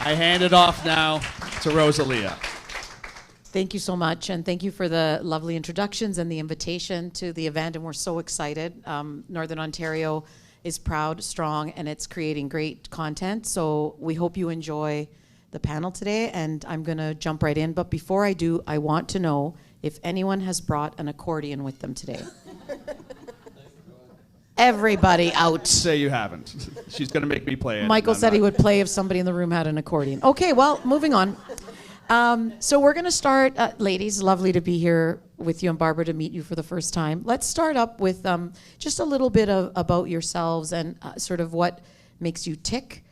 I hand it off now to Rosalia. Thank you so much, and thank you for the lovely introductions and the invitation to the event, and we're so excited. Northern Ontario is proud, strong, and it's creating great content, so we hope you enjoy the panel today, and I'm going to jump right in. But before I do, I want to know if anyone has brought an accordion with them today. Everybody out. Say you haven't. She's going to make me play it. Michael said he would play if somebody in the room had an accordion. Okay, well, moving on. So we're going to start, ladies, lovely to be here with you, and Barbara, to meet you for the first time. Let's start up with just a little bit about yourselves and sort of what makes you tick.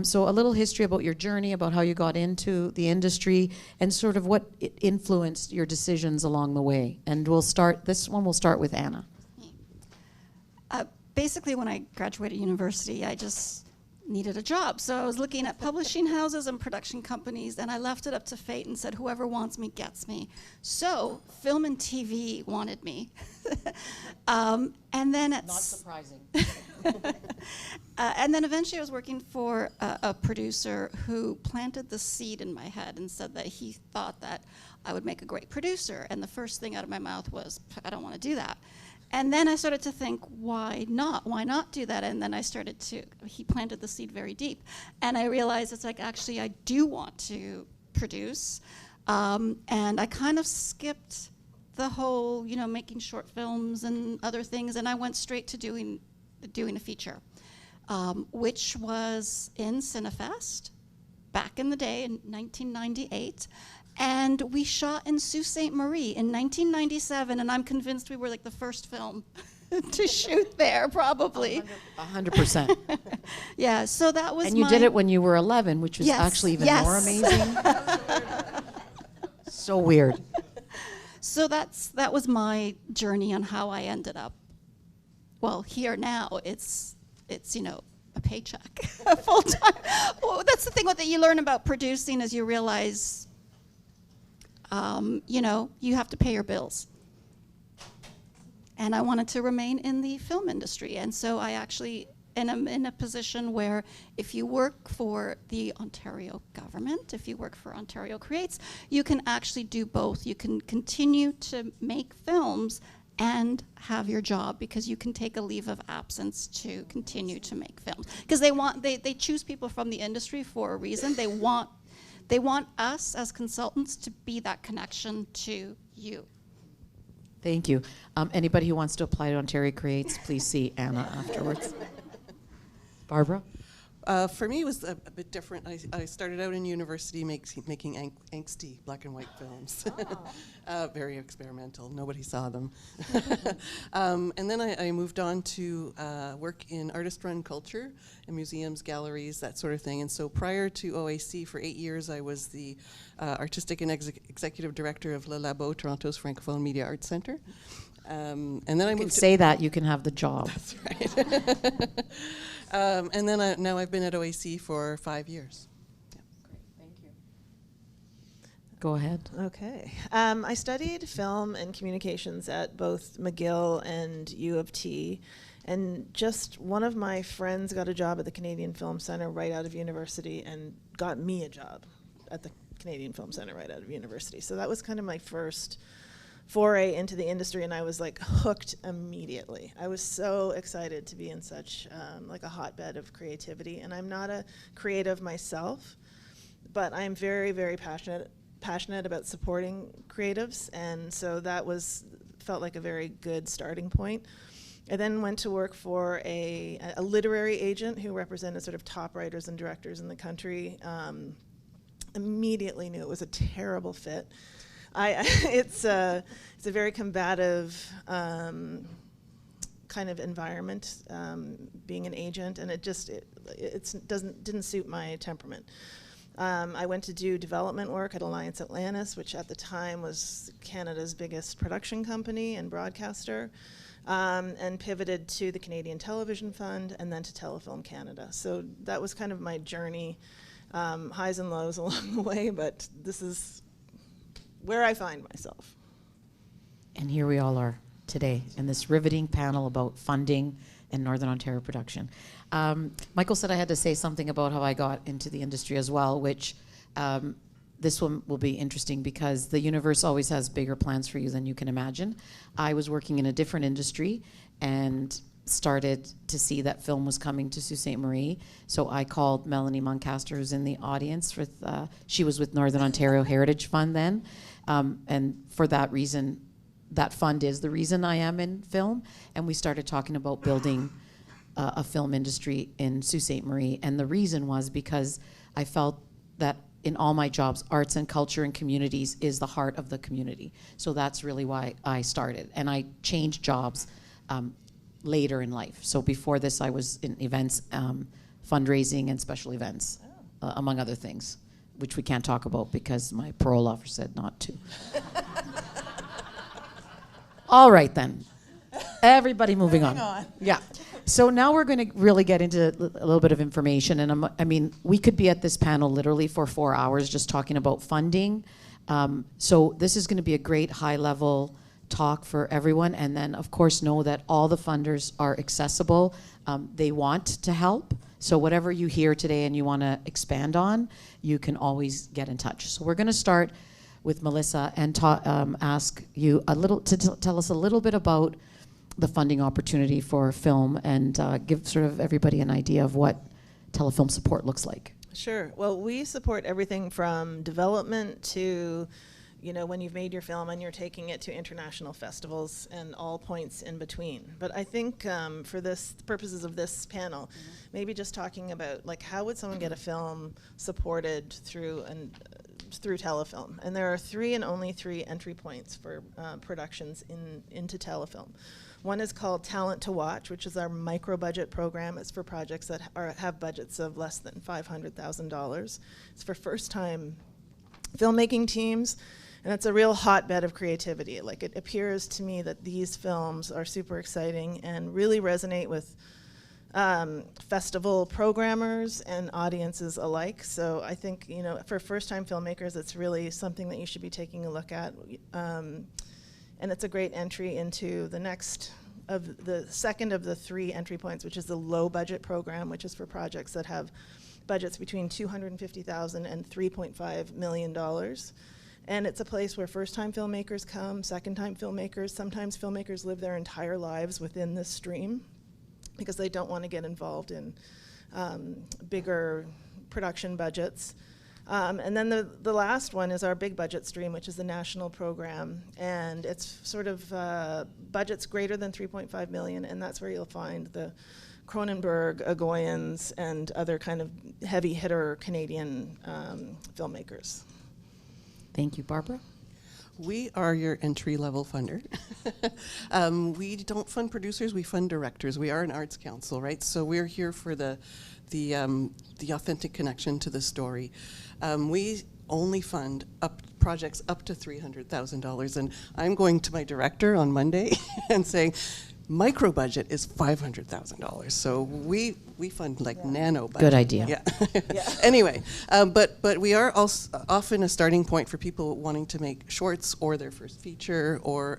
So a little history about your journey, about how you got into the industry, and sort of what influenced your decisions along the way. And we'll start with Anna. Basically, when I graduated university, I just needed a job. So I was looking at publishing houses and production companies, and I left it up to fate and said, whoever wants me gets me. So film and TV wanted me. And then Not surprising. And then eventually I was working for a producer who planted the seed in my head and said that he thought that I would make a great producer. And the first thing out of my mouth was, I don't want to do that. And then I started to think, why not? Why not do that? And then he planted the seed very deep. And I realized it's like, actually, I do want to produce. And I kind of skipped the whole, making short films and other things. And I went straight to doing a feature, which was in Cinefest back in the day in 1998. And we shot in Sault Ste. Marie in 1997, and I'm convinced we were like the first film to shoot there, probably. 100%. Yeah, so that was. And you did it when you were 11, which was actually even more amazing. So weird. So that was my journey on how I ended up. Well, here now, it's a paycheck, full time. Well, that's the thing that you learn about producing, is you realize. You have to pay your bills. And I wanted to remain in the film industry. And so I actually am in a position where if you work for the Ontario government, if you work for Ontario Creates, you can actually do both. You can continue to make films and have your job, because you can take a leave of absence to continue to make films. Because they choose people from the industry for a reason. They want us as consultants to be that connection to you. Thank you. Anybody who wants to apply to Ontario Creates, please see Anna afterwards. Barbara? For me, it was a bit different. I started out in university making angsty black and white films. Very experimental. Nobody saw them. And then I moved on to work in artist-run culture, in museums, galleries, that sort of thing. And so prior to OAC, for 8 years, I was the artistic and executive director of Le Labo, Toronto's Francophone Media Arts Centre. And then I moved. Say that, you can have the job. That's right. And then now I've been at OAC for 5 years. Yeah. Great, thank you. Go ahead. Okay. I studied film and communications at both McGill and U of T. And just one of my friends got a job at the Canadian Film Centre right out of university and got me a job at the Canadian Film Centre right out of university. So that was kind of my first foray into the industry, and I was like hooked immediately. I was so excited to be in such like a hotbed of creativity, and I'm not a creative myself, but I'm very, very passionate about supporting creatives, and so that felt like a very good starting point. I then went to work for a literary agent who represented sort of top writers and directors in the country. Immediately knew it was a terrible fit. It's a very combative kind of environment, being an agent, and it didn't suit my temperament. I went to do development work at Alliance Atlantis, which at the time was Canada's biggest production company and broadcaster, and pivoted to the Canadian Television Fund and then to Telefilm Canada. So that was kind of my journey, highs and lows along the way, but this is where I find myself. And here we all are today in this riveting panel about funding and Northern Ontario Production. Michael said I had to say something about how I got into the industry as well, which this one will be interesting because the universe always has bigger plans for you than you can imagine. I was working in a different industry and started to see that film was coming to Sault Ste. Marie. So I called Melanie Muncaster, who's in the audience. She was with Northern Ontario Heritage Fund then. And for that reason, that fund is the reason I am in film. And we started talking about building a film industry in Sault Ste. Marie. And the reason was because I felt that in all my jobs, arts and culture and communities is the heart of the community. So that's really why I started. And I changed jobs later in life. So before this, I was in events, fundraising and special events, among other things, which we can't talk about because my parole officer said not to. All right then. Everybody moving on. Yeah. So now we're going to really get into a little bit of information. And I mean, we could be at this panel literally for 4 hours just talking about funding. So this is going to be a great high-level talk for everyone. And then, of course, know that all the funders are accessible. They want to help. So whatever you hear today and you want to expand on, you can always get in touch. So we're going to start with Melissa and ask you a little to tell us a little bit about the funding opportunity for film and give sort of everybody an idea of what telefilm support looks like. Sure. Well, we support everything from development to, you know, when you've made your film and you're taking it to international festivals and all points in between. But I think for this purposes of this panel, maybe just talking about like how would someone get a film supported through telefilm. And there are 3 and only 3 entry points for productions into telefilm. One is called Talent to Watch, which is our micro-budget program. It's for projects that have budgets of less than $500,000. It's for first-time filmmaking teams, and it's a real hotbed of creativity. Like, it appears to me that these films are super exciting and really resonate with festival programmers and audiences alike. So I think, you know, for first-time filmmakers, it's really something that you should be taking a look at. And it's a great entry into the second of the 3 entry points, which is the low budget program, which is for projects that have budgets between $250,000 and $3.5 million. And it's a place where first-time filmmakers come, second-time filmmakers. Sometimes filmmakers live their entire lives within this stream because they don't want to get involved in bigger production budgets. And then the last one is our big budget stream, which is the national program. And it's sort of budgets greater than $3.5 million, and that's where you'll find the Cronenberg, Agoyans, and other kind of heavy hitter Canadian filmmakers. Thank you. Barbara? We are your entry-level funder. We don't fund producers, we fund directors. We are an arts council, right? So we're here for the authentic connection to the story. We only fund projects up to $300,000, and I'm going to my director on Monday and saying, micro budget is $500,000. So we fund like nano budget. Good idea. Yeah. Anyway, but we are also often a starting point for people wanting to make shorts or their first feature or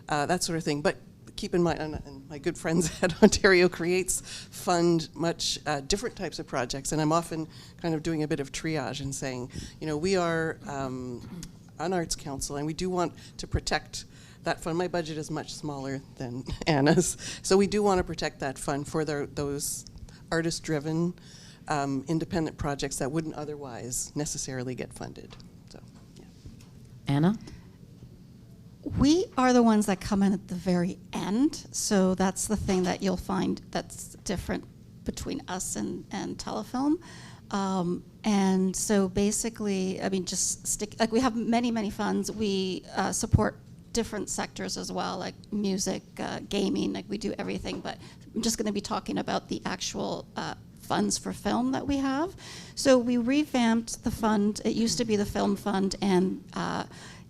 that sort of thing. But keep in mind, and my good friends at Ontario Creates fund much different types of projects, and I'm often kind of doing a bit of triage and saying, you know, we are an arts council, and we do want to protect that fund. My budget is much smaller than Anna's, so we do want to protect that fund for those artist-driven, independent projects that wouldn't otherwise necessarily get funded. So, yeah. Anna? We are the ones that come in at the very end, so that's the thing that you'll find that's different between us and Telefilm. And so basically, I mean, like we have many funds. We support different sectors as well, like music, gaming, like we do everything, but I'm just gonna be talking about the actual funds for film that we have. So we revamped the fund. It used to be the Film Fund and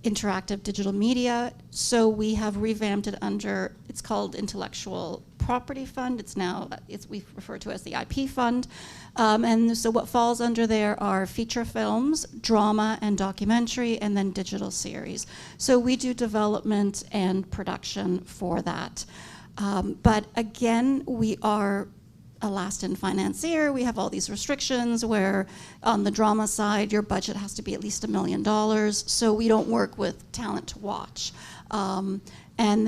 interactive digital media. So we have revamped it under, it's called Intellectual Property Fund. It's now, we refer to as the IP Fund. And so what falls under there are feature films, drama and documentary, and then digital series. So we do development and production for that. But again, we are a last-in financier. We have all these restrictions where on the drama side, your budget has to be at least $1 million. So we don't work with talent to watch. And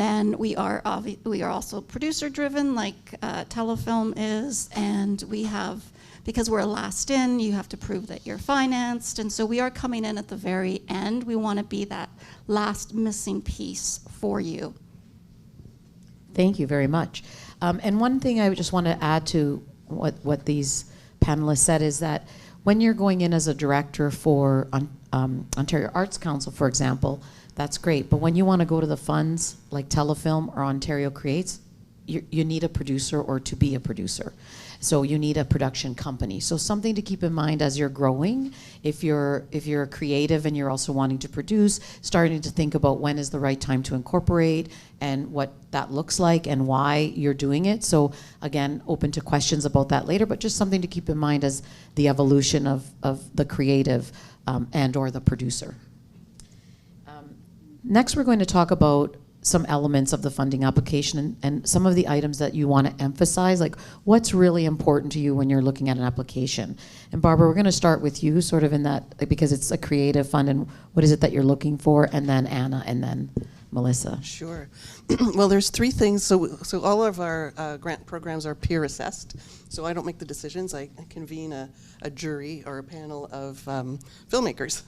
then we are also producer-driven, like Telefilm is, and we have, because we're last in, you have to prove that you're financed, and so we are coming in at the very end. We want to be that last missing piece for you. Thank you very much. And one thing I just want to add to what these panelists said is that when you're going in as a director for Ontario Arts Council, for example, that's great. But when you want to go to the funds like Telefilm or Ontario Creates, you need a producer or to be a producer. So you need a production company. So something to keep in mind as you're growing, if you're a creative and you're also wanting to produce, starting to think about when is the right time to incorporate and what that looks like and why you're doing it. So again, open to questions about that later, but just something to keep in mind as the evolution of the creative and or the producer. Next, we're going to talk about some elements of the funding application and some of the items that you want to emphasize, like what's really important to you when you're looking at an application. And Barbara, we're going to start with you sort of in that, because it's a creative fund, and what is it that you're looking for, and then Anna, and then Melissa. Sure. Well, there's three things. So all of our grant programs are peer assessed. So I don't make the decisions. I convene a jury or a panel of filmmakers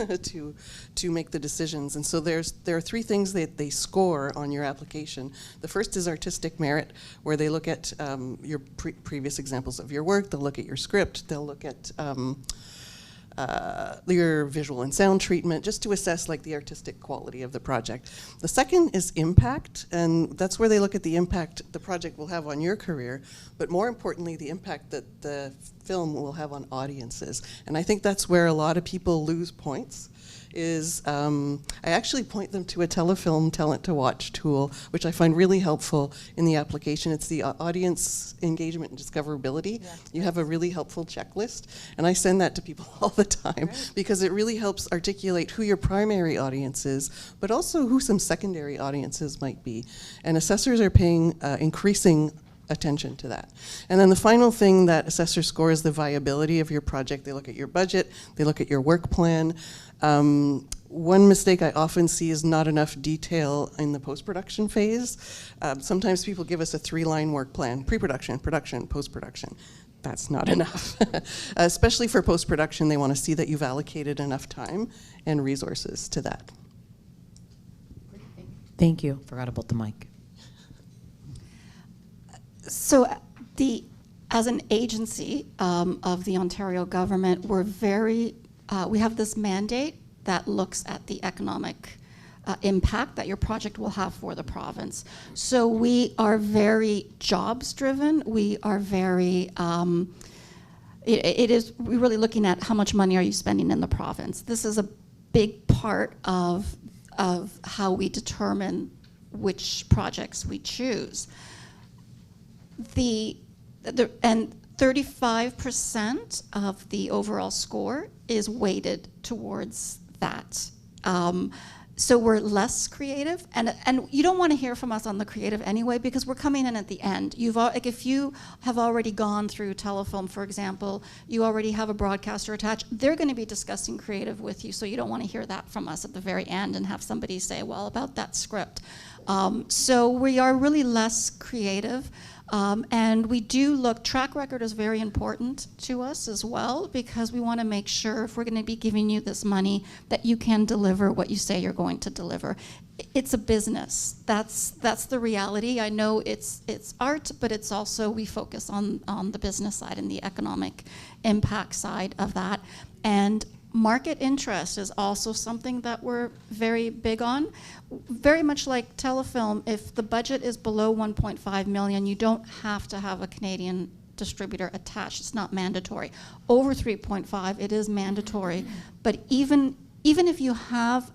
to make the decisions. And so there are three things that they score on your application. The first is artistic merit, where they look at your previous examples of your work. They'll look at your script. They'll look at your visual and sound treatment, just to assess like the artistic quality of the project. The second is impact, and that's where they look at the impact the project will have on your career, but more importantly, the impact that the film will have on audiences. And I think that's where a lot of people lose points. I actually point them to a Telefilm Talent to Watch tool, which I find really helpful in the application. It's the audience engagement and discoverability. Yeah. You have a really helpful checklist, and I send that to people all the time because it really helps articulate who your primary audience is, but also who some secondary audiences might be. And assessors are paying increasing attention to that. And then the final thing that assessors score is the viability of your project. They look at your budget, they look at your work plan. One mistake I often see is not enough detail in the post-production phase. Sometimes people give us a 3-line work plan: pre-production, production, post-production. That's not enough. Especially for post-production, they want to see that you've allocated enough time and resources to that. Thank you. Forgot about the mic. So as an agency of the Ontario government, we have this mandate that looks at the economic impact that your project will have for the province. So we are very jobs driven. We are very, we're really looking at how much money are you spending in the province. This is a big part of how we determine which projects we choose. And 35% of the overall score is weighted towards that. So we're less creative, and you don't want to hear from us on the creative anyway, because we're coming in at the end. If you have already gone through Telefilm, for example, you already have a broadcaster attached, they're going to be discussing creative with you, so you don't want to hear that from us at the very end and have somebody say, well, about that script. So we are really less creative. And we do look, track record is very important to us as well, because we want to make sure if we're going to be giving you this money that you can deliver what you say you're going to deliver. It's a business. That's the reality. I know it's art, but it's also, we focus on the business side and the economic impact side of that. And market interest is also something that we're very big on. Very much like Telefilm, if the budget is below 1.5 million, you don't have to have a Canadian distributor attached. It's not mandatory. Over 3.5, it is mandatory. But even if you have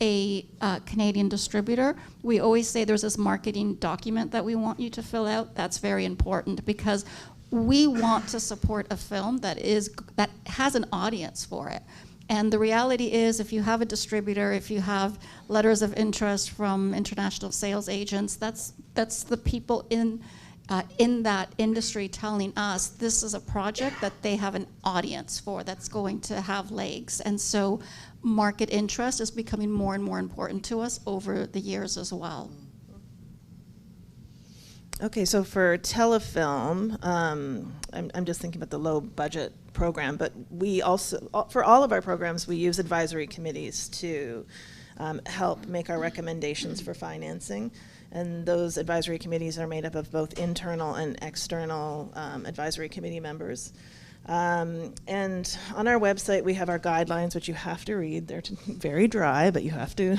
a Canadian distributor, we always say there's this marketing document that we want you to fill out. That's very important, because we want to support a film that has an audience for it. And the reality is, if you have a distributor, if you have letters of interest from international sales agents, that's the people in that industry telling us this is a project that they have an audience for that's going to have legs. And so market interest is becoming more and more important to us over the years as well. Okay, so for Telefilm, I'm just thinking about the low budget program, but we also, for all of our programs, we use advisory committees to help make our recommendations for financing. And those advisory committees are made up of both internal and external advisory committee members. And on our website, we have our guidelines, which you have to read. They're very dry, but you have to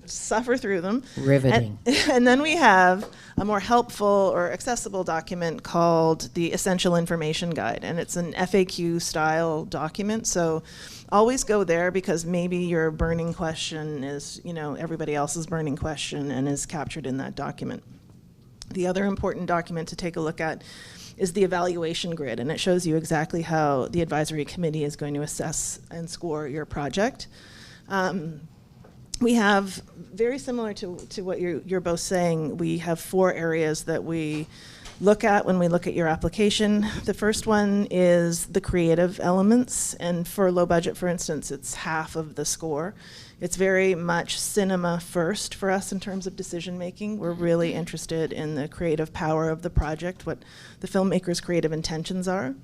suffer through them. Riveting. And then we have a more helpful or accessible document called the Essential Information Guide, and it's an FAQ style document. So always go there, because maybe your burning question is, everybody else's burning question and is captured in that document. The other important document to take a look at is the evaluation grid, and it shows you exactly how the advisory committee is going to assess and score your project. We have, very similar to what you're both saying, we have 4 areas that we look at when we look at your application. The first one is the creative elements, and for low budget, for instance, it's half of the score. It's very much cinema first for us in terms of decision making. We're really interested in the creative power of the project, what the filmmaker's creative intentions are.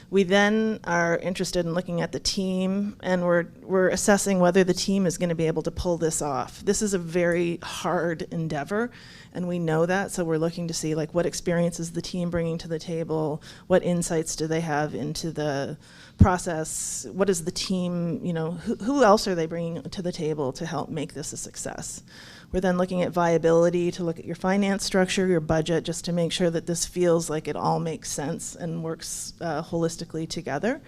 We then are interested in looking at the team, and we're assessing whether the team is going to be able to pull this off. This is a very hard endeavor, and we know that, so we're looking to see what experience is the team bringing to the table, what insights do they have into the process, what is the team, who else are they bringing to the table to help make this a success. We're then looking at viability, to look at your finance structure, your budget, just to make sure that this feels like it all makes sense and works holistically together.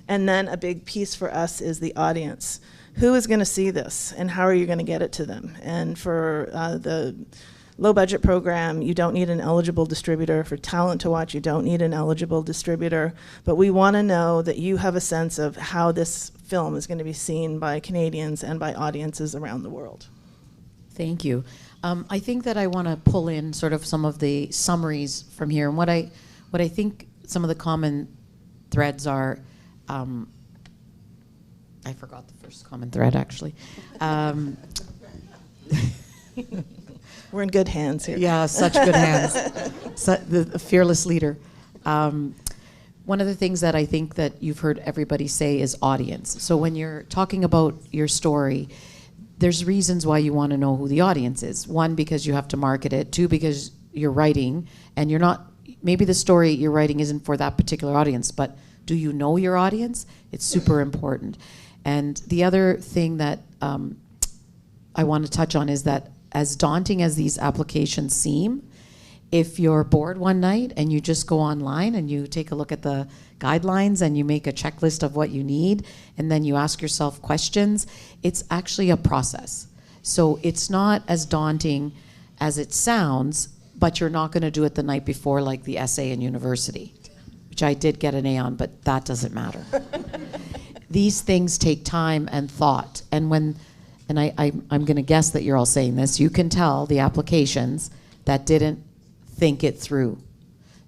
And then a big piece for us is the audience. Who is going to see this, and how are you going to get it to them? And for the low budget program, you don't need an eligible distributor. For Talent to Watch, you don't need an eligible distributor. But we want to know that you have a sense of how this film is going to be seen by Canadians and by audiences around the world. Thank you. I think that I want to pull in sort of some of the summaries from here, and what I think some of the common threads are. I forgot the first common thread, actually. We're in good hands here. Yeah, such good hands. The fearless leader. One of the things that I think that you've heard everybody say is audience. So when you're talking about your story, there's reasons why you want to know who the audience is. 1, because you have to market it. 2, because you're writing, and you're not, maybe the story you're writing isn't for that particular audience, but do you know your audience? It's super important. And the other thing that I want to touch on is that, as daunting as these applications seem, if you're bored one night and you just go online and you take a look at the guidelines and you make a checklist of what you need, and then you ask yourself questions, it's actually a process. So it's not as daunting as it sounds, but you're not going to do it the night before, like the essay in university, which I did get an A on, but that doesn't matter. These things take time and thought. And I'm going to guess that you're all saying this, you can tell the applications that didn't think it through.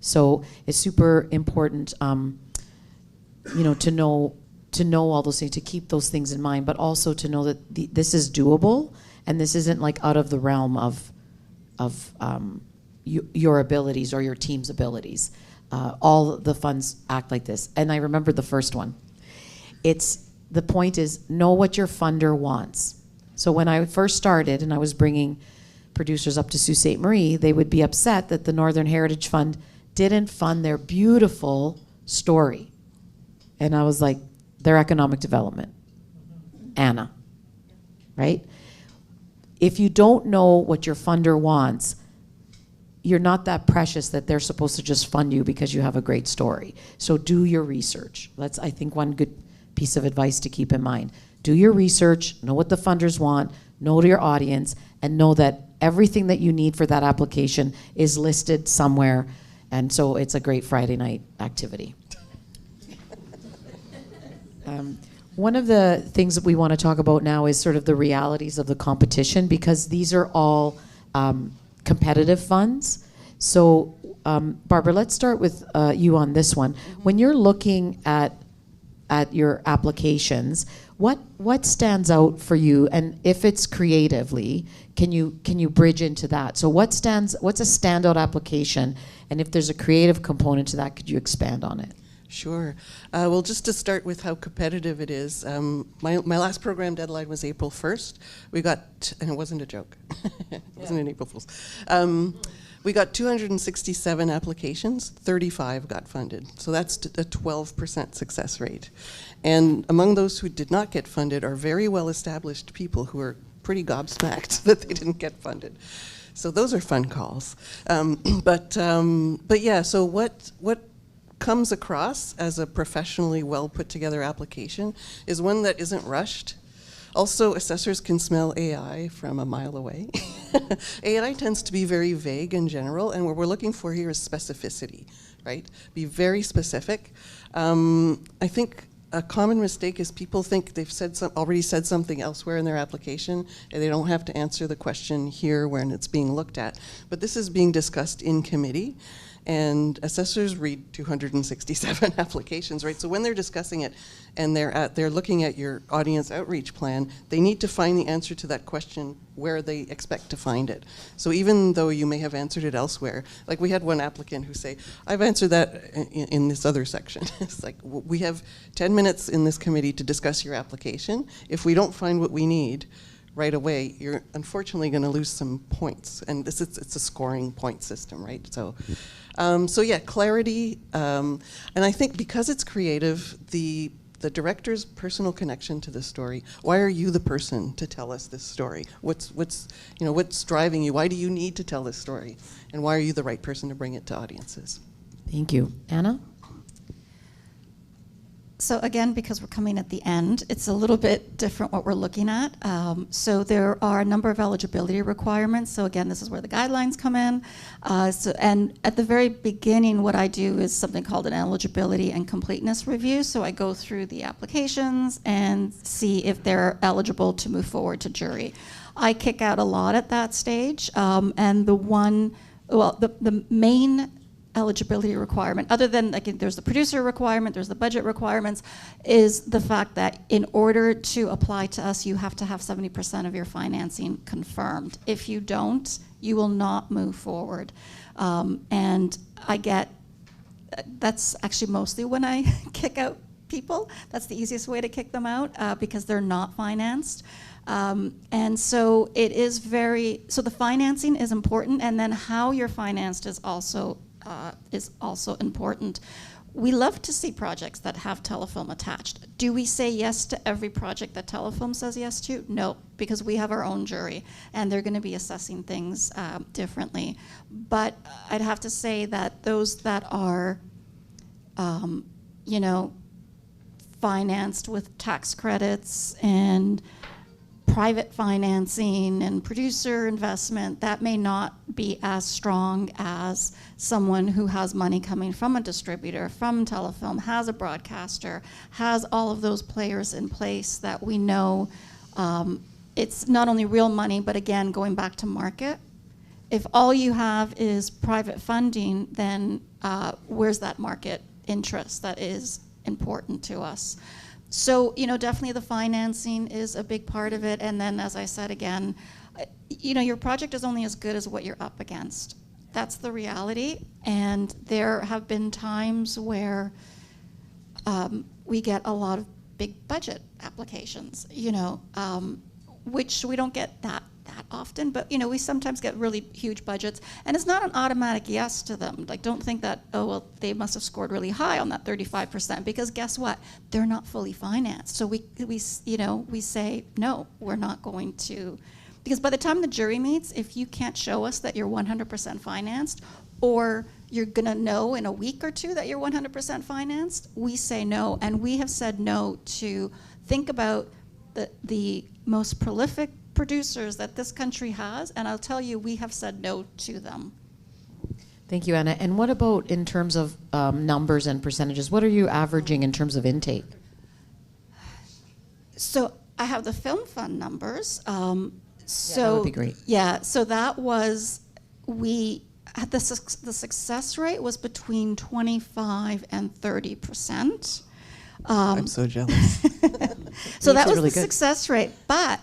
So it's super important, to know all those things, to keep those things in mind, but also to know that this is doable, and this isn't out of the realm of your abilities or your team's abilities. All the funds act like this. And I remember the first one. The point is, know what your funder wants. So when I first started and I was bringing producers up to Sault Ste. Marie, they would be upset that the Northern Heritage Fund didn't fund their beautiful story. And I was like, their economic development. Anna, right? If you don't know what your funder wants, you're not that precious that they're supposed to just fund you because you have a great story. So do your research. That's, I think, one good piece of advice to keep in mind. Do your research, know what the funders want, know your audience, and know that everything that you need for that application is listed somewhere. And so it's a great Friday night activity. One of the things that we want to talk about now is sort of the realities of the competition, because these are all competitive funds. So, Barbara, let's start with you on this one. When you're looking at your applications, what stands out for you? And if it's creatively, can you bridge into that? So what's a standout application? And if there's a creative component to that, could you expand on it? Sure. Well, just to start with how competitive it is, my last program deadline was April 1st. We got, and it wasn't a joke, it wasn't an April Fool's. We got 267 applications, 35 got funded. So that's a 12% success rate. And among those who did not get funded are very well-established people who are pretty gobsmacked that they didn't get funded. So those are fun calls. But yeah, so what comes across as a professionally well put together application is one that isn't rushed. Also, assessors can smell AI from a mile away. AI tends to be very vague in general, and what we're looking for here is specificity, right? Be very specific. I think a common mistake is people think they've already said something elsewhere in their application, and they don't have to answer the question here when it's being looked at. But this is being discussed in committee, and assessors read 267 applications, right? So when they're discussing it and they're looking at your audience outreach plan, they need to find the answer to that question where they expect to find it. So even though you may have answered it elsewhere, like we had one applicant who say, I've answered that in this other section. It's like, we have 10 minutes in this committee to discuss your application. If we don't find what we need right away, you're unfortunately going to lose some points. And it's a scoring point system, right? So yeah, clarity. And I think because it's creative, the director's personal connection to the story. Why are you the person to tell us this story? What's driving you? Why do you need to tell this story? And why are you the right person to bring it to audiences? Thank you. Anna? So again, because we're coming at the end, it's a little bit different what we're looking at. So there are a number of eligibility requirements. So again, this is where the guidelines come in. And at the very beginning, what I do is something called an eligibility and completeness review. So I go through the applications and see if they're eligible to move forward to jury. I kick out a lot at that stage. And the main eligibility requirement, other than there's the producer requirement, there's the budget requirements, is the fact that in order to apply to us, you have to have 70% of your financing confirmed. If you don't, you will not move forward. And that's actually mostly when I kick out people. That's the easiest way to kick them out because they're not financed. And so so the financing is important, and then how you're financed is also important. We love to see projects that have Telefilm attached. Do we say yes to every project that Telefilm says yes to? No, because we have our own jury, and they're going to be assessing things differently. But I'd have to say that those that are, financed with tax credits and private financing and producer investment, that may not be as strong as someone who has money coming from a distributor, from Telefilm, has a broadcaster, has all of those players in place that we know it's not only real money, but again, going back to market. If all you have is private funding, then where's that market interest that is important to us? So, definitely the financing is a big part of it. And then, as I said again, your project is only as good as what you're up against. That's the reality. And there have been times where we get a lot of big budget applications, which we don't get that often, but we sometimes get really huge budgets, and it's not an automatic yes to them. Like, don't think that, oh well, they must have scored really high on that 35%, because guess what? They're not fully financed. So we say no, we're not going to, because by the time the jury meets, if you can't show us that you're 100% financed, or you're gonna know in a week or two that you're 100% financed, we say no. And we have said no to think about the most prolific producers that this country has, and I'll tell you, we have said no to them. Thank you, Anna. And what about in terms of numbers and percentages? What are you averaging in terms of intake? So I have the film fund numbers. So that would be great. Yeah, so that was, we had the success rate was between 25 and 30%. I'm so jealous. So that was really the good. success rate. But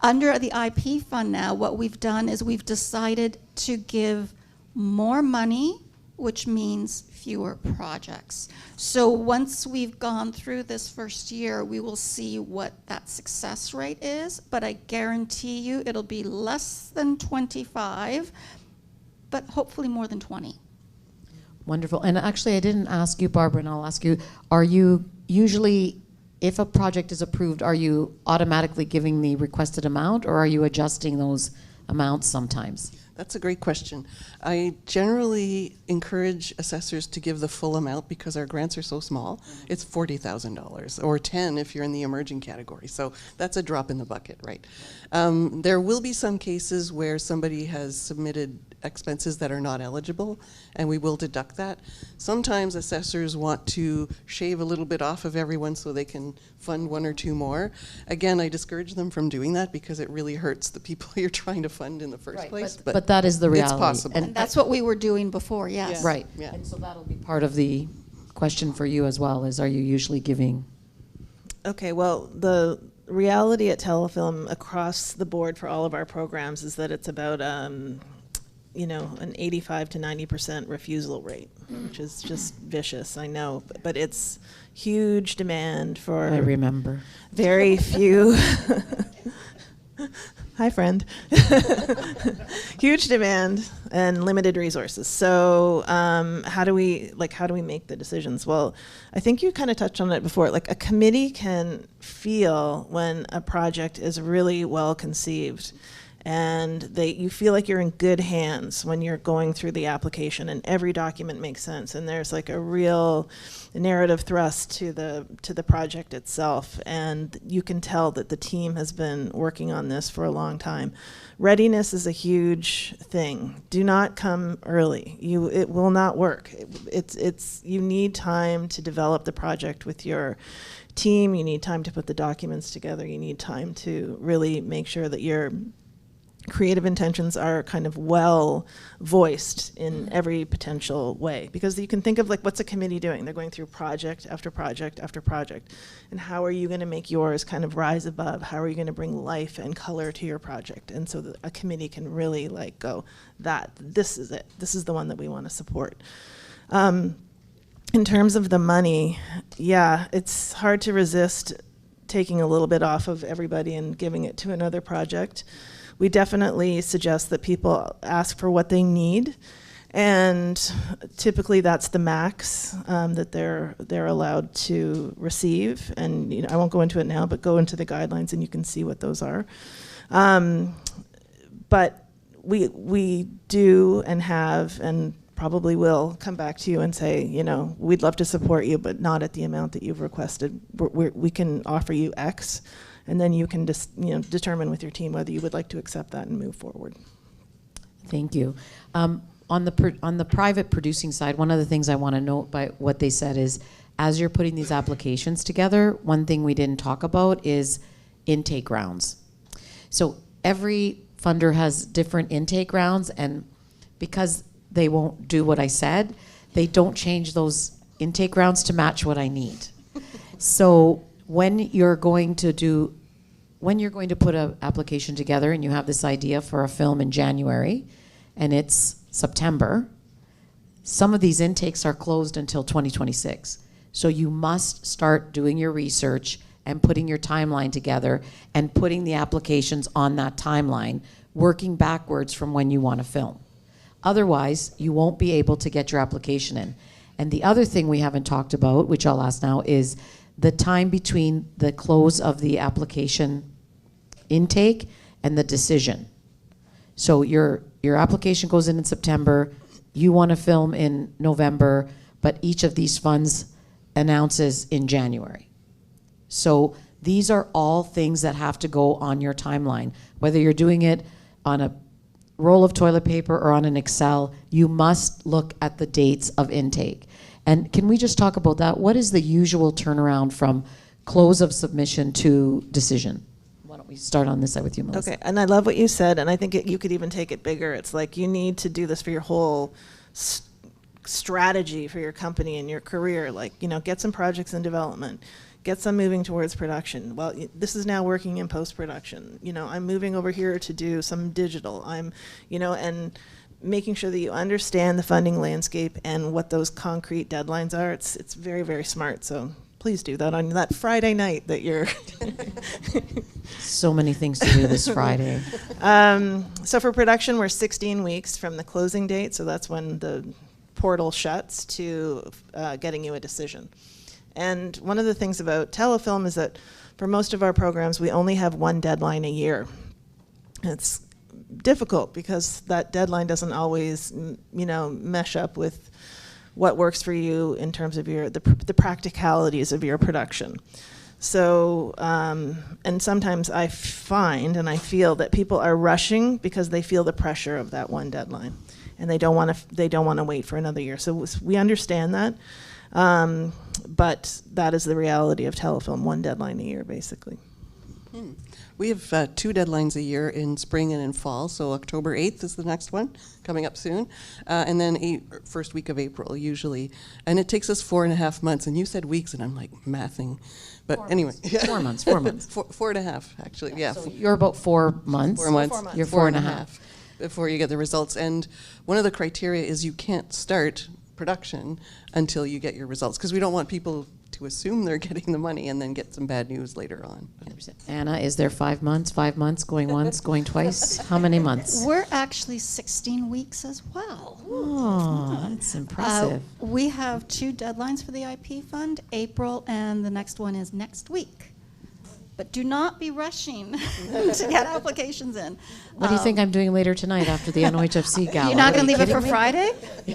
under the IP fund now, what we've done is we've decided to give more money, which means fewer projects. So once we've gone through this first year, we will see what that success rate is, but I guarantee you it'll be less than 25, but hopefully more than 20. Wonderful. And actually, I didn't ask you, Barbara, and I'll ask you, are you usually, if a project is approved, are you automatically giving the requested amount, or are you adjusting those amounts sometimes? That's a great question. I generally encourage assessors to give the full amount because our grants are so small. It's $40,000 or 10 if you're in the emerging category. So that's a drop in the bucket, right? There will be some cases where somebody has submitted expenses that are not eligible, and we will deduct that. Sometimes assessors want to shave a little bit off of everyone so they can fund one or two more. Again, I discourage them from doing that because it really hurts the people you're trying to fund in the first place. But that is the reality. It's possible. And that's what we were doing before, yes. Yeah. Right. Yeah. And so that'll be part of the question for you as well, is are you usually giving? Okay, well, the reality at Telefilm across the board for all of our programs is that it's about you know, an 85 to 90% refusal rate, which is just vicious, I know, but it's huge demand for I remember. very few. Hi, friend. Huge demand and limited resources. So how do we make the decisions? Well, I think you kind of touched on it before. Like, a committee can feel when a project is really well conceived, and you feel like you're in good hands when you're going through the application and every document makes sense and there's like a real narrative thrust to the project itself, and you can tell that the team has been working on this for a long time. Readiness is a huge thing. Do not come early. It will not work. You need time to develop the project with your team. You need time to put the documents together. You need time to really make sure that your creative intentions are kind of well voiced in every potential way, because you can think of like, what's a committee doing? They're going through project after project after project, and how are you going to make yours kind of rise above? How are you going to bring life and color to your project? And so that a committee can really like go, this is it, this is the one that we want to support. In terms of the money, yeah, it's hard to resist taking a little bit off of everybody and giving it to another project. We definitely suggest that people ask for what they need, and typically that's the max that they're allowed to receive. And you know, I won't go into it now, but go into the guidelines and you can see what those are. But we do and have and probably will come back to you and say, you know, we'd love to support you, but not at the amount that you've requested. We can offer you X. And then you can just determine with your team whether you would like to accept that and move forward. Thank you. On the private producing side, one of the things I want to note by what they said is, as you're putting these applications together, one thing we didn't talk about is intake rounds. So every funder has different intake rounds, and because they won't do what I said, they don't change those intake rounds to match what I need. So when you're going to put an application together and you have this idea for a film in January and it's September, some of these intakes are closed until 2026. So you must start doing your research and putting your timeline together and putting the applications on that timeline, working backwards from when you want to film. Otherwise, you won't be able to get your application in. And the other thing we haven't talked about, which I'll ask now, is the time between the close of the application intake and the decision. So your application goes in September, you want to film in November, but each of these funds announces in January. So these are all things that have to go on your timeline. Whether you're doing it on a roll of toilet paper or on an Excel, you must look at the dates of intake. And can we just talk about that? What is the usual turnaround from close of submission to decision? Why don't we start on this side with you, Melissa? Okay, and I love what you said, and I think you could even take it bigger. It's like you need to do this for your whole strategy for your company and your career. Like, get some projects in development, get some moving towards production. Well, this is now working in post-production. I'm moving over here to do some digital. And making sure that you understand the funding landscape and what those concrete deadlines are. It's very, very smart. So please do that on that Friday night that you're. So many things to do this Friday. So for production, we're 16 weeks from the closing date. So that's when the portal shuts to getting you a decision. And one of the things about Telefilm is that for most of our programs, we only have one deadline a year. It's difficult because that deadline doesn't always, mesh up with what works for you in terms of the practicalities of your production. So, and sometimes I find and I feel that people are rushing because they feel the pressure of that one deadline, and they don't want to wait for another year. So we understand that, but that is the reality of Telefilm: one deadline a year, basically. We have 2 deadlines a year in spring and in fall. So October 8th is the next one, coming up soon. And then first week of April, usually. And it takes us 4.5 months. And you said weeks, and I'm like mathing. But anyway. 4 months. 4 months. 4.5, actually, yeah. So you're about 4 months. 4 months. You're 4.5. Before you get the results. And one of the criteria is you can't start production until you get your results, because we don't want people to assume they're getting the money and then get some bad news later on. Anna, is there 5 months? 5 months, going once, going twice? How many months? We're actually 16 weeks as well. Oh, that's impressive. We have 2 deadlines for the IP fund, April, and the next one is next week. But do not be rushing to get applications in. What do you think I'm doing later tonight after the NOHFC gala? You're not going to leave it for kidding me?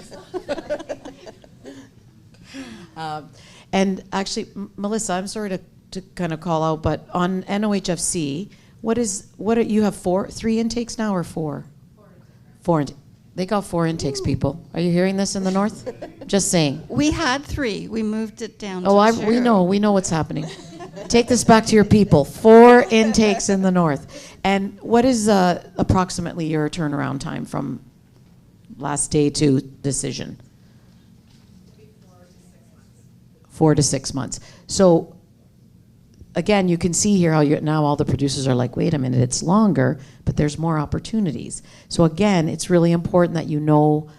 Friday? And actually, Melissa, I'm sorry to kind of call out, but on NOHFC, you have 3 intakes now or 4? 4. They got 4 intakes, people. Are you hearing this in the north? Just saying. We had 3. We moved it down to We 2. know what's happening. Take this back to your people. 4 intakes in the north. And what is approximately your turnaround time from last day to decision? 4 to 6 months. So again, you can see here how now all the producers are like, wait a minute, it's longer, but there's more opportunities. So again, it's really important that you know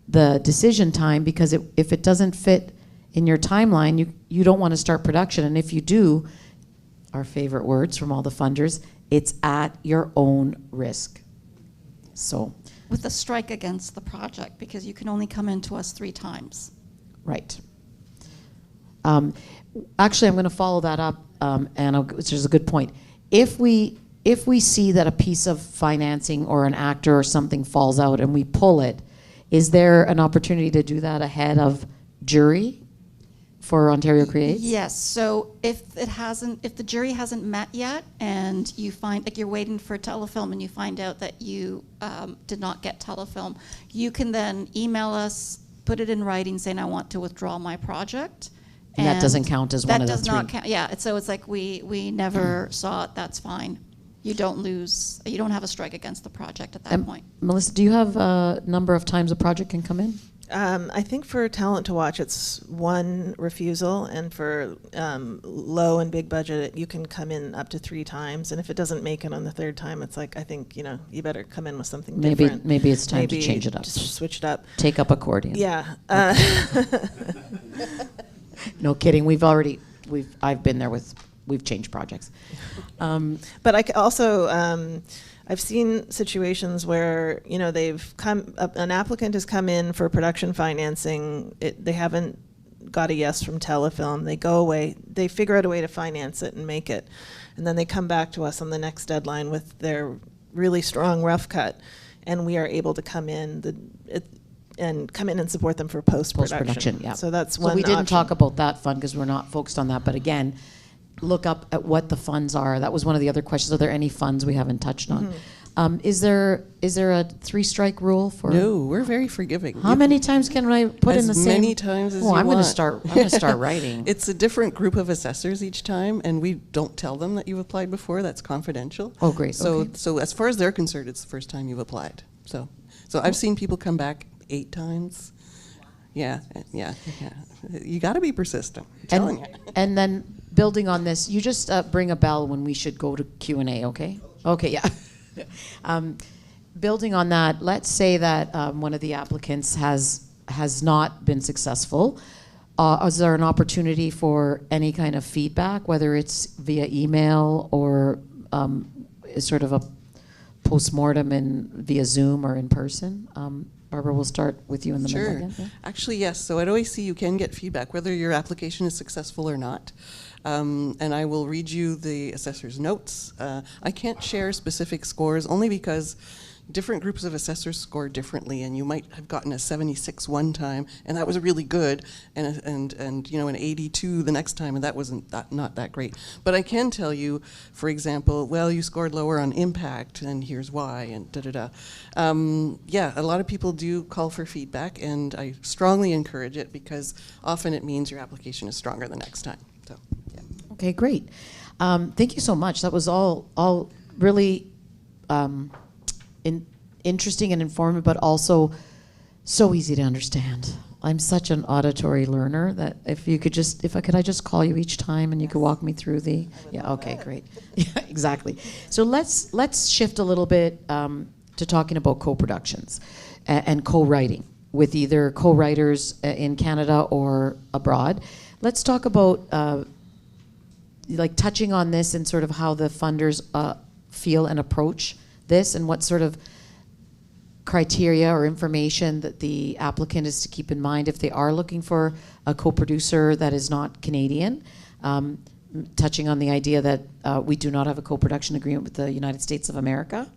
the decision time, because if it doesn't fit in your timeline, you don't want to start production. And if you do, our favorite words from all the funders, it's at your own risk. So. With a strike against the project, because you can only come into us 3 times. Right. Actually, I'm going to follow that up, Anna, which is a good point. If we see that a piece of financing or an actor or something falls out and we pull it, is there an opportunity to do that ahead of jury for Ontario Creates? Yes. So if the jury hasn't met yet, and you find, like, you're waiting for Telefilm and you find out that you did not get Telefilm, you can then email us, put it in writing saying, I want to withdraw my project. And that doesn't count as one of the 3. That does not count. Yeah. So it's like we never saw it. That's fine. You don't lose. You don't have a strike against the project at that point. Melissa, do you have a number of times a project can come in? I think for Talent to Watch, it's 1 refusal, and for low and big budget, you can come in up to 3 times. And if it doesn't make it on the 3rd time, it's like, I think, you better come in with something different. Maybe it's time to change it up. Just switch it up. Take up accordion. Yeah. No kidding. I've been there we've changed projects. But I've seen situations where, an applicant has come in for production financing. They haven't got a yes from Telefilm. They go away. They figure out a way to finance it and make it. And then they come back to us on the next deadline with their really strong rough cut. And we are able to come in and support them for post-production. Yeah. So that's one So we didn't option. talk about that fund because we're not focused on that. But again, look up at what the funds are. That was one of the other questions. Are there any funds we haven't touched on? Is there a 3-strike rule for? No, we're very forgiving. How many times can I put in the same? As many times as you I'm want. I'm gonna start writing. It's a different group of assessors each time, and we don't tell them that you've applied before. That's confidential. Oh, great. So, Okay. so as far as they're concerned, it's the first time you've applied. So I've seen people come back 8 times. Yeah. You got to be persistent. I'm telling you. And then building on this, you just bring a bell when we should go to Q&A, okay? Okay, yeah. Building on that, let's say that one of the applicants has not been successful. Is there an opportunity for any kind of feedback, whether it's via email or sort of a postmortem via Zoom or in person? Barbara, we'll start with you in the middle Sure. again. Yeah? Actually, yes. So at OAC, you can get feedback, whether your application is successful or not. And I will read you the assessor's notes. I can't share specific scores only because different groups of assessors score differently, and you might have gotten a 76 one time, and that was really good, and an 82 the next time, and that wasn't not that great. But I can tell you, for example, well, you scored lower on impact, and here's why, and da-da-da. Yeah, a lot of people do call for feedback, and I strongly encourage it because often it means your application is stronger the next time. So, yeah. Okay, great. Thank you so much. That was all really interesting and informative, but also so easy to understand. I'm such an auditory learner that if I just call you each time and you could walk me through the, yeah, okay, great. Yeah, exactly. So let's shift a little bit to talking about co-productions and co-writing with either co-writers in Canada or abroad. Let's talk about like touching on this and sort of how the funders feel and approach this, and what sort of criteria or information that the applicant is to keep in mind if they are looking for a co-producer that is not Canadian. Touching on the idea that we do not have a co-production agreement with the United States of America.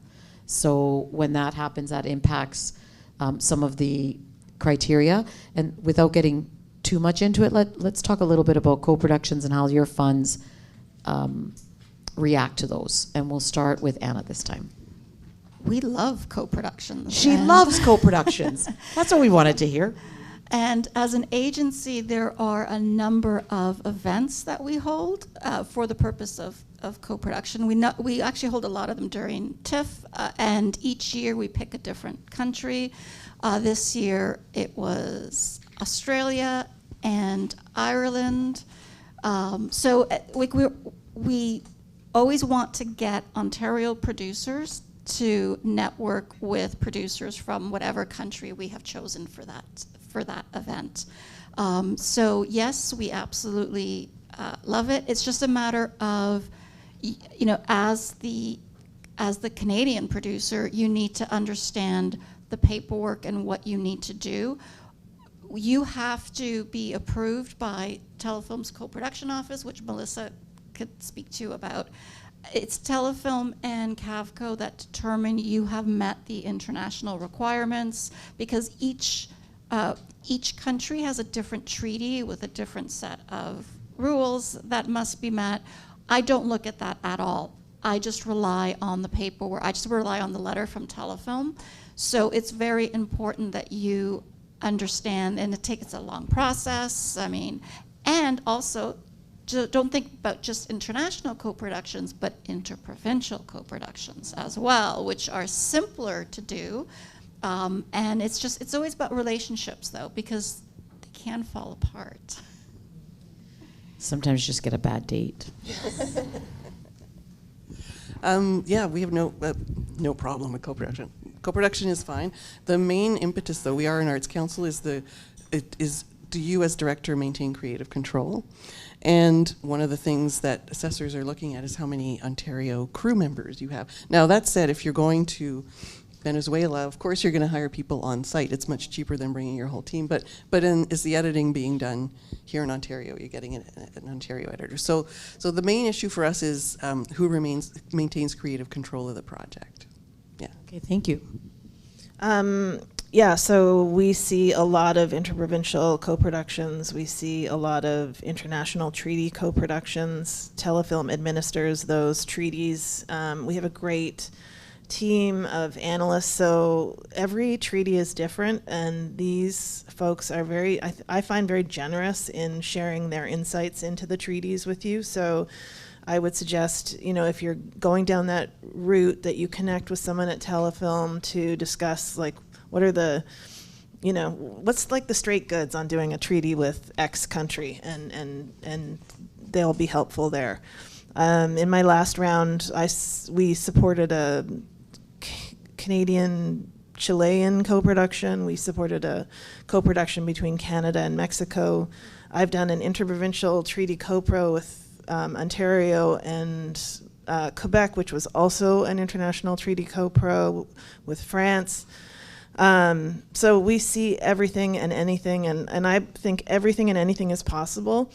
So when that happens, that impacts some of the criteria. And without getting too much into it, let's talk a little bit about co-productions and how your funds react to those. And we'll start with Anna this time. We love co-productions. She loves co-productions. That's what we wanted to hear. And as an agency, there are a number of events that we hold for the purpose of co-production. We actually hold a lot of them during TIFF, and each year we pick a different country. This year it was Australia and Ireland. So we always want to get Ontario producers to network with producers from whatever country we have chosen for that event. So yes, we absolutely love it. It's just a matter of, as the Canadian producer, you need to understand the paperwork and what you need to do. You have to be approved by Telefilm's co-production office, which Melissa could speak to about. It's Telefilm and Cavco that determine you have met the international requirements, because each country has a different treaty with a different set of rules that must be met. I don't look at that at all. I just rely on the paperwork. I just rely on the letter from Telefilm. So it's very important that you understand, and it's a long process. And also, don't think about just international co-productions, but interprovincial co-productions as well, which are simpler to do. And it's always about relationships, though, because they can fall apart. Sometimes you just get a bad date. Yeah, we have no problem with co-production. Co-production is fine. The main impetus, though, we are an arts council, do you as director maintain creative control? And one of the things that assessors are looking at is how many Ontario crew members you have. Now, that said, if you're going to Venezuela, of course you're going to hire people on site. It's much cheaper than bringing your whole team. But is the editing being done here in Ontario? You're getting an Ontario editor. So the main issue for us is who maintains creative control of the project. Yeah. Okay, thank you. Yeah, so we see a lot of interprovincial co-productions. We see a lot of international treaty co-productions. Telefilm administers those treaties. We have a great team of analysts. So every treaty is different, and these folks are very, I find, very generous in sharing their insights into the treaties with you. So I would suggest, you know, if you're going down that route, that you connect with someone at Telefilm to discuss, like, what are the, you know, what's like the straight goods on doing a treaty with X country, and they'll be helpful there. In my last round, we supported a Canadian-Chilean co-production. We supported a co-production between Canada and Mexico. I've done an interprovincial treaty co-pro with Ontario and Quebec, which was also an international treaty co-pro with France. So we see everything and anything, and I think everything and anything is possible.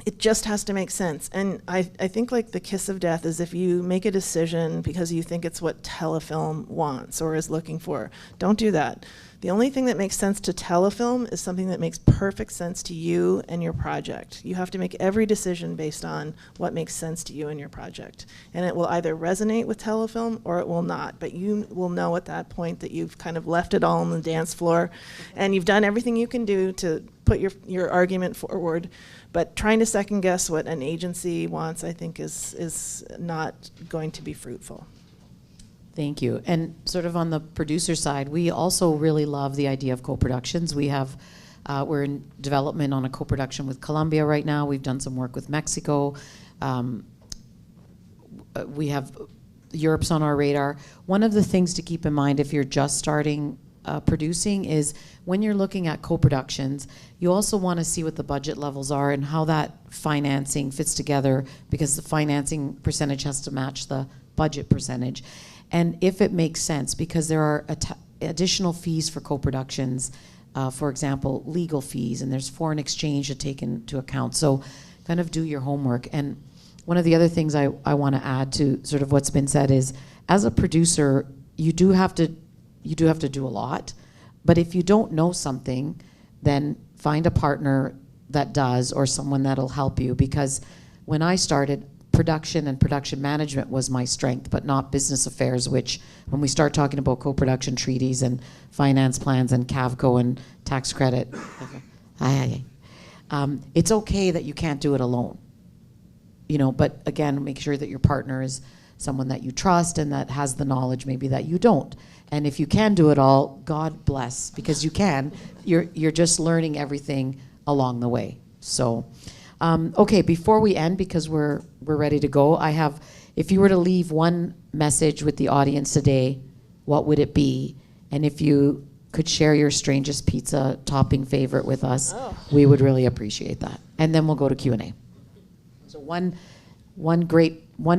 It just has to make sense. And I think, like, the kiss of death is if you make a decision because you think it's what Telefilm wants or is looking for. Don't do that. The only thing that makes sense to Telefilm is something that makes perfect sense to you and your project. You have to make every decision based on what makes sense to you and your project. And it will either resonate with Telefilm or it will not. But you will know at that point that you've kind of left it all on the dance floor and you've done everything you can do to put your argument forward. But trying to second guess what an agency wants, I think, is not going to be fruitful. Thank you. And sort of on the producer side, we also really love the idea of co-productions. We have, we're in development on a co-production with Colombia right now. We've done some work with Mexico. We have Europe's on our radar. One of the things to keep in mind if you're just starting producing is when you're looking at co-productions, you also want to see what the budget levels are and how that financing fits together, because the financing percentage has to match the budget percentage. And if it makes sense, because there are additional fees for co-productions, for example, legal fees, and there's foreign exchange to take into account. So kind of do your homework. And one of the other things I want to add to sort of what's been said is, as a producer, you do have to do a lot. But if you don't know something, then find a partner that does, or someone that'll help you. Because when I started, production and production management was my strength, but not business affairs, which when we start talking about co-production treaties and finance plans and CAVCO and tax credit, it's okay that you can't do it alone. You know, but again, make sure that your partner is someone that you trust and that has the knowledge maybe that you don't. And if you can do it all, God bless, because you can. You're just learning everything along the way. So, okay, before we end, because we're ready to go, I have, if you were to leave one message with the audience today, what would it be? And if you could share your strangest pizza topping favorite with us, we would really appreciate that. And then we'll go to Q&A. So one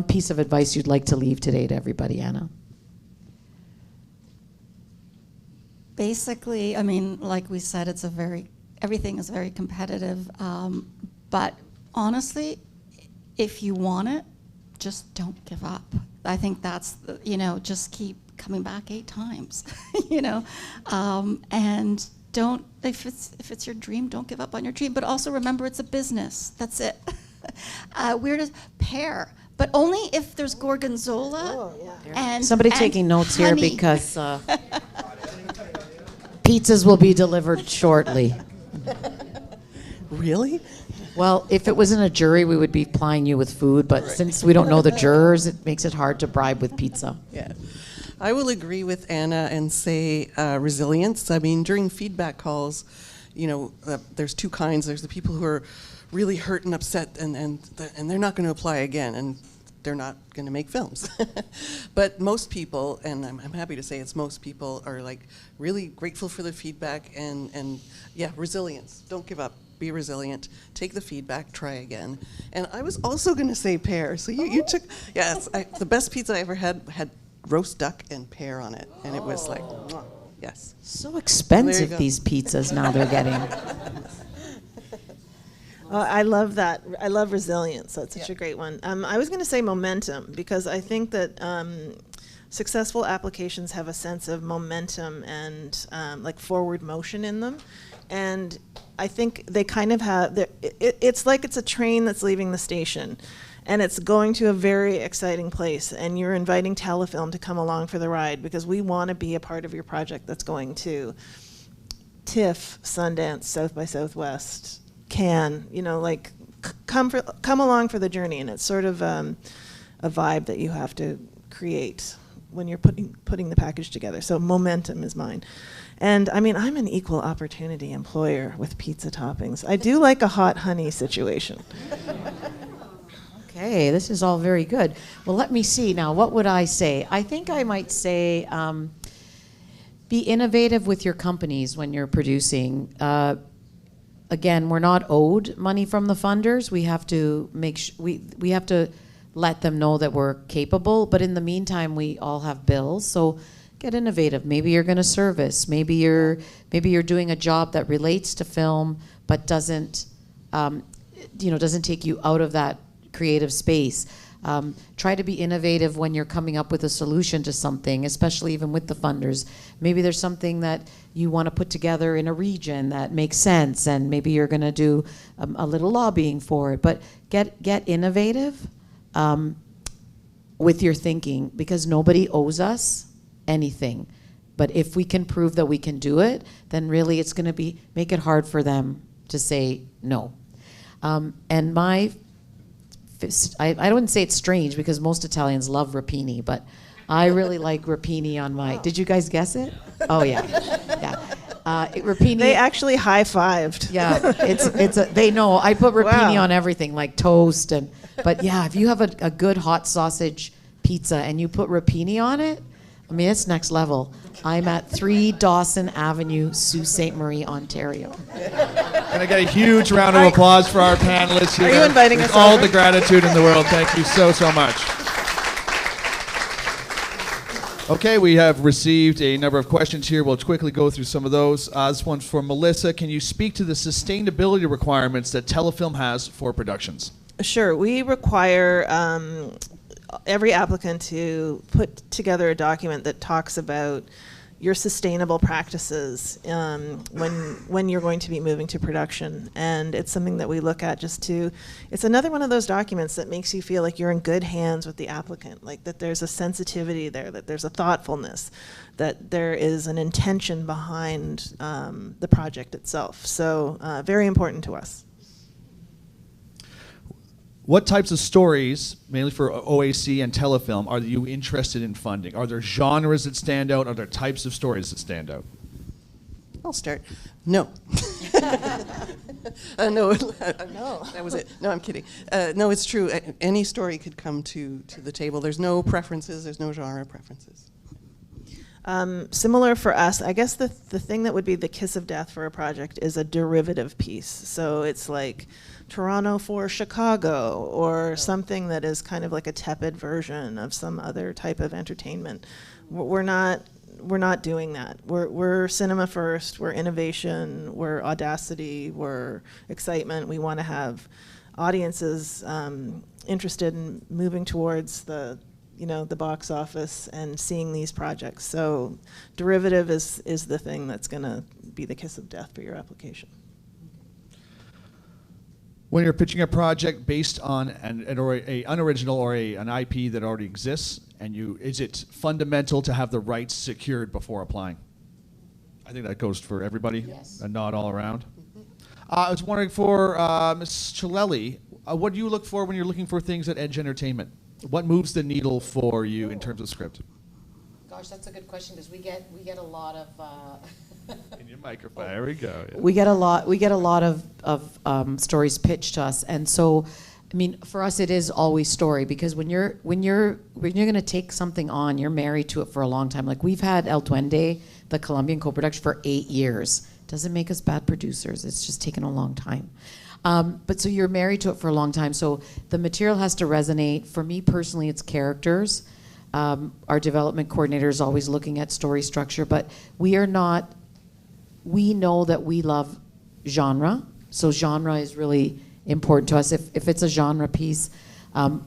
piece of advice you'd like to leave today to everybody, Anna. Basically, I mean, like we said, everything is very competitive. But honestly, if you want it, just don't give up. I think that's, just keep coming back 8 times, and don't, if it's your dream, don't give up on your dream. But also remember, it's a business. That's it. We're just pear, but only if there's gorgonzola and somebody and taking notes honey. here, because pizzas will be delivered shortly. Really? Well, if it wasn't a jury, we would be plying you with food, but since we don't know the jurors, it makes it hard to bribe with pizza. Yeah. I will agree with Anna and say resilience. I mean, during feedback calls, there's 2 kinds. There's the people who are really hurt and upset, and they're not going to apply again, and they're not going to make films. But most people, and I'm happy to say it's most people, are like really grateful for the feedback and resilience. Don't give up. Be resilient. Take the feedback. Try again. And I was also going to say pear. So you took, yes, the best pizza I ever had roast duck and pear on it, and it was like, mwah, yes. So expensive, these pizzas now they're getting. I love that. I love resilience. That's such a great one. I was going to say momentum, because I think that successful applications have a sense of momentum and like forward motion in them. And I think they kind of have, it's like it's a train that's leaving the station and it's going to a very exciting place, and you're inviting Telefilm to come along for the ride because we want to be a part of your project that's going to TIFF, Sundance, South by Southwest, Cannes, you know, like come along for the journey. And it's sort of a vibe that you have to create when you're putting the package together. So momentum is mine. And I mean, I'm an equal opportunity employer with pizza toppings. I do like a hot honey situation. Okay, this is all very good. Well, let me see now. What would I say? I think I might say be innovative with your companies when you're producing. Again, we're not owed money from the funders. We have to we have to let them know that we're capable. But in the meantime, we all have bills. So get innovative. Maybe you're going to service. Maybe you're doing a job that relates to film, but doesn't take you out of that creative space. Try to be innovative when you're coming up with a solution to something, especially even with the funders. Maybe there's something that you want to put together in a region that makes sense, and maybe you're going to do a little lobbying for it. But get innovative with your thinking, because nobody owes us anything. But if we can prove that we can do it, then really it's going to make it hard for them to say no. And I wouldn't say it's strange because most Italians love rapini, but I really like rapini on my. Did you guys guess it? Oh yeah, yeah. Rapini. They actually high-fived. Yeah, they know. I put rapini Wow. on everything, like toast but yeah, if you have a good hot sausage pizza and you put rapini on it, I mean, it's next level. I'm at 3 Dawson Avenue, Sault Ste. Marie, Ontario. Can I get a huge round of applause for our panelists here? Are you inviting With us all over? the gratitude in the world. Thank you so much. Okay, we have received a number of questions here. We'll quickly go through some of those. This one's for Melissa. Can you speak to the sustainability requirements that Telefilm has for productions? Sure. We require every applicant to put together a document that talks about your sustainable practices when you're going to be moving to production. And it's something that we look at it's another one of those documents that makes you feel like you're in good hands with the applicant, like that there's a sensitivity there, that there's a thoughtfulness, that there is an intention behind the project itself. So very important to us. What types of stories, mainly for OAC and Telefilm, are you interested in funding? Are there genres that stand out? Are there types of stories that stand out? I'll start. No. No. No. That was it. No, I'm kidding. No, it's true. Any story could come to the table. There's no preferences. There's no genre preferences. Similar for us, I guess the thing that would be the kiss of death for a project is a derivative piece. So it's like Toronto for Chicago, or something that is kind of like a tepid version of some other type of entertainment. We're not doing that. We're cinema first. We're innovation. We're audacity. We're excitement. We want to have audiences interested in moving towards the box office and seeing these projects. So derivative is the thing that's going to be the kiss of death for your application. When you're pitching a project based on an unoriginal or an IP that already exists, is it fundamental to have the rights secured before applying? I think that goes for everybody, Yes. a nod all around. I was wondering for Ms. Chilelli, what do you look for when you're looking for things at Edge Entertainment? What moves the needle for you in terms of script? Gosh, that's a good question because we get a lot of. In your microphone. There we go. Yeah. We get a lot of stories pitched to us, and so, I mean, for us it is always story, because when you're going to take something on, you're married to it for a long time. Like we've had El Duende, the Colombian co-production, for 8 years. Doesn't make us bad producers. It's just taken a long time. But so you're married to it for a long time. So the material has to resonate. For me personally, it's characters. Our development coordinator is always looking at story structure, but we know that we love genre. So genre is really important to us. If it's a genre piece,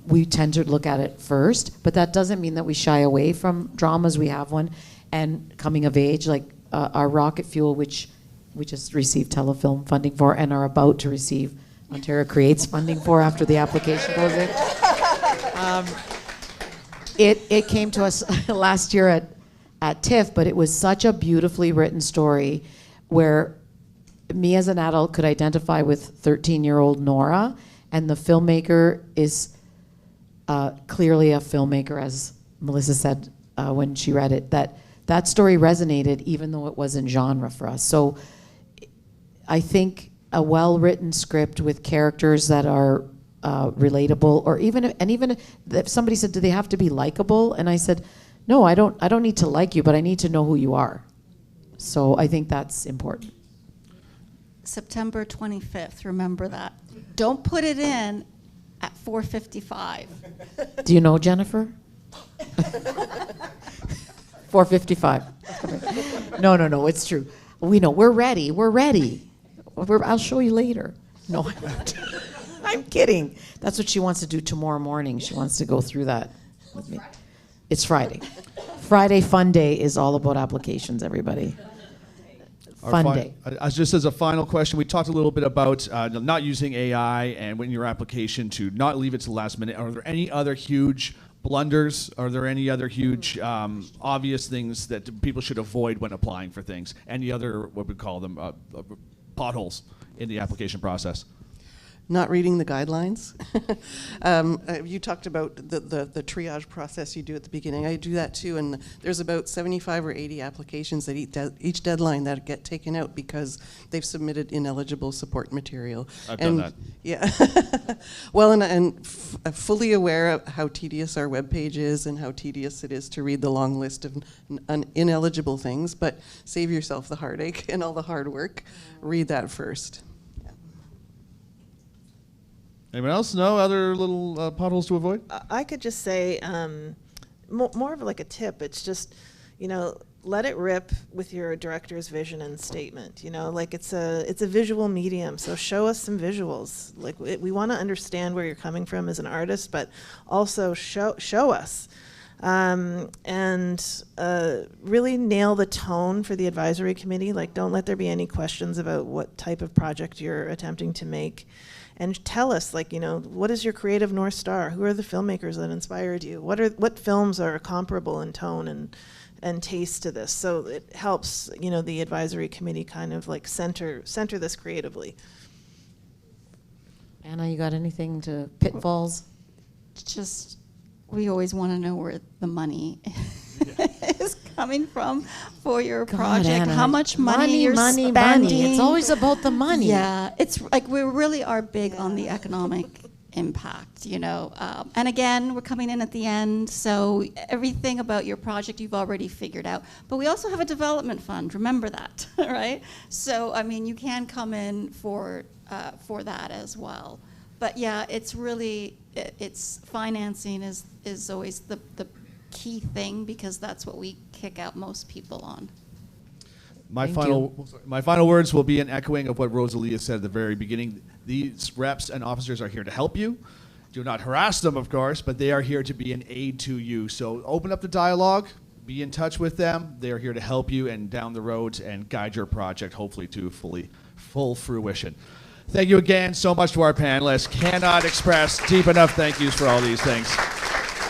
we tend to look at it first, but that doesn't mean that we shy away from dramas. We have one. And coming of age, like our Rocket Fuel, which we just received Telefilm funding for and are about to receive Ontario Creates funding for after the application goes in. It came to us last year at TIFF, but it was such a beautifully written story where me as an adult could identify with 13-year-old Nora, and the filmmaker is clearly a filmmaker, as Melissa said when she read it, that story resonated even though it wasn't genre for us. So I think a well-written script with characters that are relatable, or even if somebody said, do they have to be likable? And I said, no, I don't need to like you, but I need to know who you are. So I think that's important. September 25th, remember that. Don't put it in at 4:55. Do you know Jennifer? 4:55. No, it's true. We know, we're ready. I'll show you later. No, I won't. I'm kidding. That's what she wants to do tomorrow morning. She wants to go through that with me. It's Friday. Friday Fun Day is all about applications, everybody. Fun day. Just as a final question, we talked a little bit about not using AI and in your application to not leave it to the last minute. Are there any other huge blunders? Are there any other huge obvious things that people should avoid when applying for things? Any other, what we call them, potholes in the application process? Not reading the guidelines. You talked about the triage process you do at the beginning. I do that too, and there's about 75 or 80 applications at each deadline that get taken out because they've submitted ineligible support material. I've done that. Yeah. Well, and fully aware of how tedious our webpage is and how tedious it is to read the long list of ineligible things, but save yourself the heartache and all the hard work. Read that first. Anyone else? No other little potholes to avoid? I could just say more of like a tip. It's just, let it rip with your director's vision and statement. Like it's a visual medium, so show us some visuals. Like we want to understand where you're coming from as an artist, but also show us. And really nail the tone for the advisory committee. Like, don't let there be any questions about what type of project you're attempting to make. And tell us, what is your creative North Star? Who are the filmmakers that inspired you? What films are comparable in tone and taste to this? So it helps, the advisory committee kind of like center this creatively. Anna, you got anything to pitfalls? Just, we always want to know where the money is coming from for your project. Anna, how much money you're spending. Money. It's always about the money. Yeah, it's like we really are big on the economic impact, And again, we're coming in at the end, so everything about your project you've already figured out. But we also have a development fund. Remember that, right? So you can come in for that as well. But yeah, it's really it's financing is always the key thing because that's what we kick out most people on. My final words will be an echoing of what Rosalia said at the very beginning. These reps and officers are here to help you. Do not harass them, of course, but they are here to be an aid to you. So open up the dialogue, be in touch with them. They are here to help you and down the road and guide your project, hopefully to full fruition. Thank you again so much to our panelists. Cannot express deep enough thank yous for all these things.